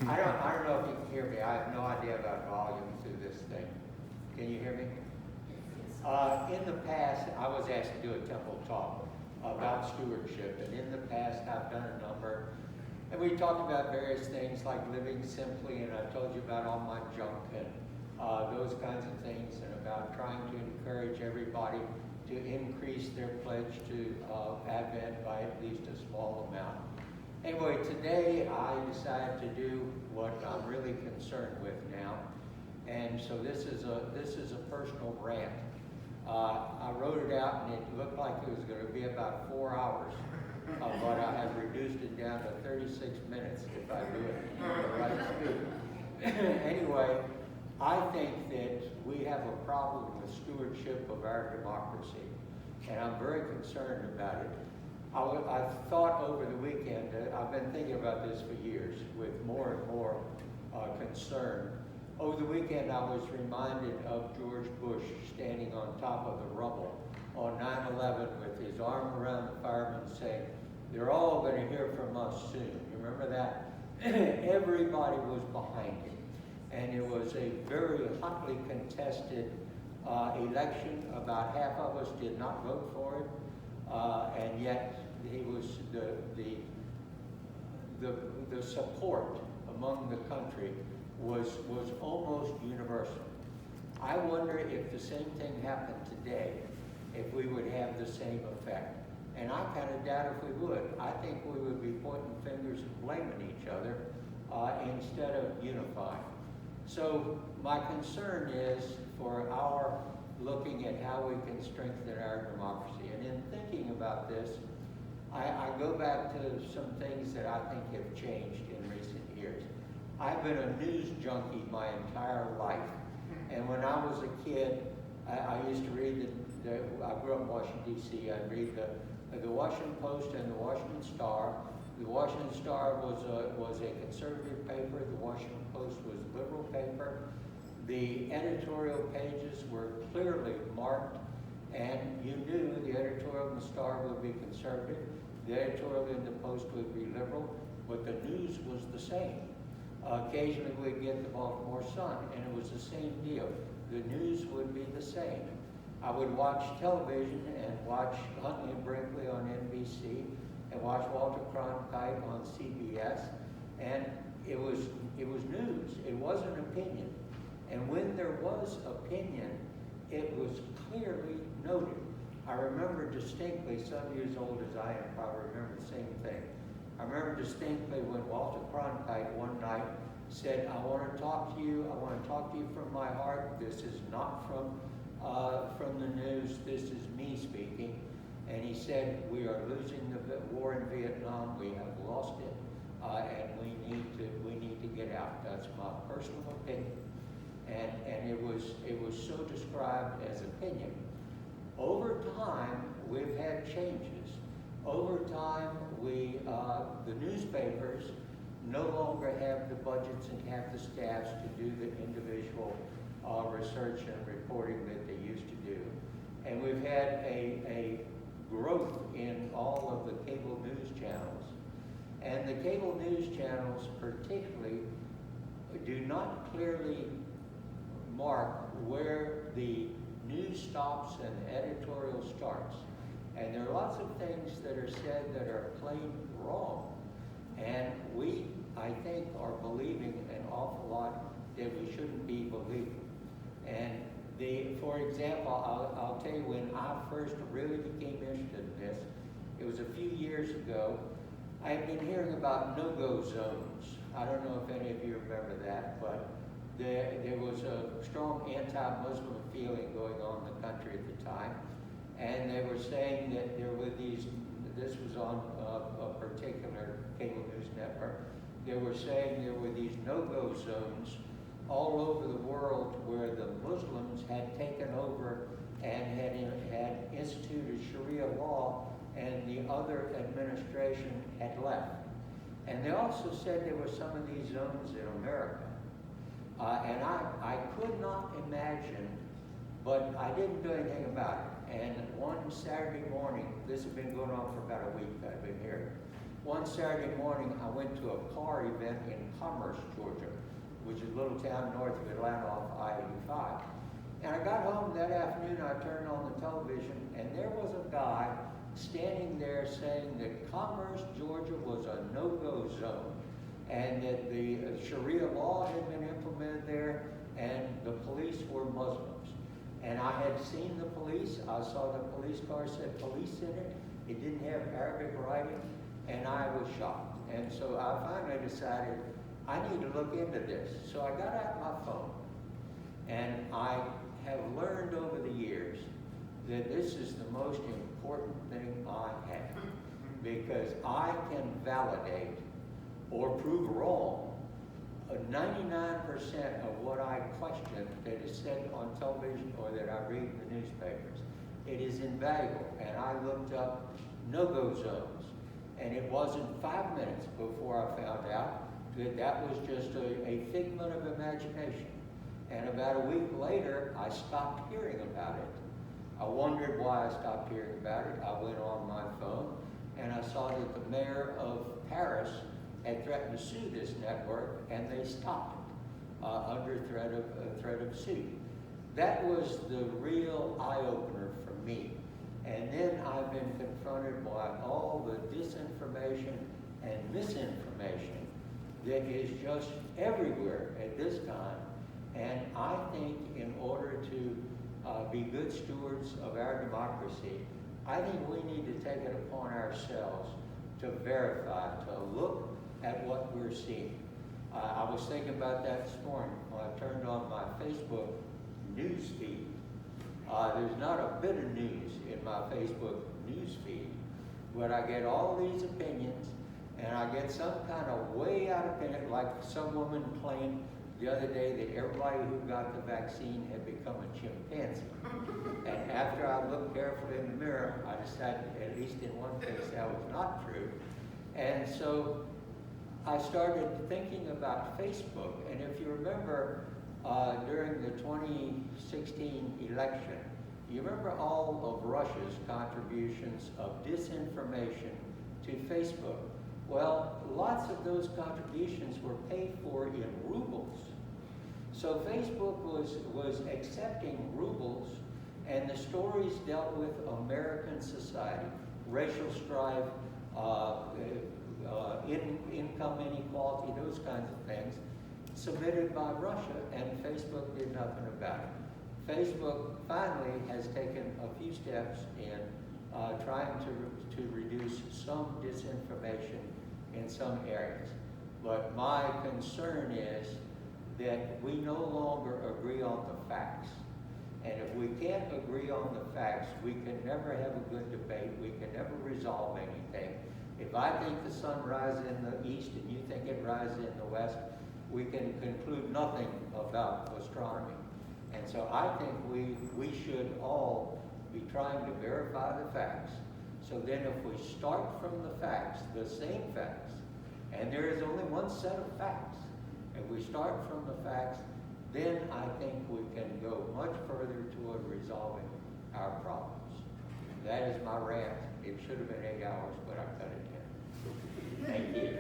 I don't know if you can hear me. I have no idea about volume through this thing. Can you hear me? In the past, I was asked to do a temple talk about stewardship, and in the past, I've done a number. And we talked about various things like living simply, and I told you about all my junk and those kinds of things, and about trying to encourage everybody to increase their pledge to Advent by at least a small amount. Anyway, today I decided to do what I'm really concerned with now, and so this is a personal rant. I wrote it out, and it looked like it was going to be about 4 hours, but I have reduced it down to 36 minutes if I do it at the right speed. Anyway, I think that we have a problem with stewardship of our democracy, and I'm very concerned about it. I thought over the weekend, I've been thinking about this for years with more and more concern. Over the weekend, I was reminded of George Bush standing on top of the rubble on 9/11 with his arm around the firemen saying, "They're all going to hear from us soon." You remember that? Everybody was behind him. And it was a very hotly contested election. About half of us did not vote for him, and yet he was the support among the country was almost universal. I wonder if the same thing happened today, if we would have the same effect. And I kind of doubt if we would. I think we would be pointing fingers and blaming each other instead of unifying. So my concern is for our looking at how we can strengthen our democracy. And in thinking about this, I go back to some things that I think have changed in recent years. I've been a news junkie my entire life. And when I was a kid, I used to read I grew up in Washington, D.C. I'd read the Washington Post and the Washington Star. The Washington Star was a conservative paper. The Washington Post was a liberal paper. The editorial pages were clearly marked, and you knew the editorial in the Star would be conservative, the editorial in the Post would be liberal, but the news was the same. Occasionally we'd get the Baltimore Sun, and it was the same deal. The news would be the same. I would watch television and watch Huntley and Brinkley on NBC, and watch Walter Cronkite on CBS, and it was news. It wasn't opinion. And when there was opinion, it was clearly noted. I remember distinctly, some years old as I am probably remember the same thing. I remember distinctly when Walter Cronkite one night said, "I want to talk to you. I want to talk to you from my heart. This is not from the news. This is me speaking." And he said, "We are losing the war in Vietnam. We have lost it, and we need to get out." That's my personal opinion. And it was so described as opinion. Over time, we've had changes. Over time, the newspapers no longer have the budgets and have the staffs to do the individual research and reporting that they used to do. And we've had a growth in all of the cable news channels. And the cable news channels particularly do not clearly mark where the news stops and the editorial starts. And there are lots of things that are said that are plain wrong. And we, I think, are believing an awful lot that we shouldn't be believing. And for example, I'll tell you when I first really became interested in this, it was a few years ago. I had been hearing about no-go zones. I don't know if any of you remember that, but there was a strong anti-Muslim feeling going on in the country at the time. And they were saying that there were this was on a particular cable news network, they were saying there were these no-go zones all over the world where the Muslims had taken over and had instituted Sharia law, and the other administration had left. And they also said there were some of these zones in America. And I could not imagine, but I didn't do anything about it. And one Saturday morning, this had been going on for about a week, I've been here. One Saturday morning, I went to a car event in Commerce, Georgia, which is a little town north of Atlanta off I-85. And I got home that afternoon, I turned on the television, and there was a guy standing there saying that Commerce, Georgia was a no-go zone, and that the Sharia law had been implemented there, and the police were Muslims. And I had seen the police. I saw the police car said police in it. It didn't have Arabic writing, and I was shocked. And so I finally decided I need to look into this. So I got out my phone, and I have learned over the years that this is the most important thing I have, because I can validate or prove wrong 99% of what I question that is said on television or that I read in the newspapers. It is invaluable, and I looked up no-go zones, and it wasn't 5 minutes before I found out that that was just a figment of imagination. And about a week later, I stopped hearing about it. I wondered why I stopped hearing about it. I went on my phone, and I saw that the mayor of Paris had threatened to sue this network, and they stopped it under threat of suit. That was the real eye-opener for me. And then I've been confronted by all the disinformation and misinformation that is just everywhere at this time. And I think in order to be good stewards of our democracy, I think we need to take it upon ourselves to verify, to look at what we're seeing. I was thinking about that this morning when I turned on my Facebook news feed. There's not a bit of news in my Facebook news feed, but I get all these opinions, and I get some kind of way out opinion, like some woman claimed the other day that everybody who got the vaccine had become a chimpanzee. And after I looked carefully in the mirror, I decided, at least in one case, that was not true. And so I started thinking about Facebook, and if you remember, during the 2016 election, you remember all of Russia's contributions of disinformation to Facebook? Well, lots of those contributions were paid for in rubles. So Facebook was accepting rubles, and the stories dealt with American society, racial strife, income inequality, those kinds of things, submitted by Russia, and Facebook did nothing about it. Facebook finally has taken a few steps in trying to reduce some disinformation in some areas. But my concern is that we no longer agree on the facts. And if we can't agree on the facts, we can never have a good debate. We can never resolve anything. If I think the sun rises in the east and you think it rises in the west, we can conclude nothing about astronomy. And so I think we should all be trying to verify the facts. So then if we start from the facts, the same facts, and there is only one set of facts, if we start from the facts, then I think we can go much further toward resolving our problems. That is my rant. It should have been 8 hours, but I cut it down. Thank you.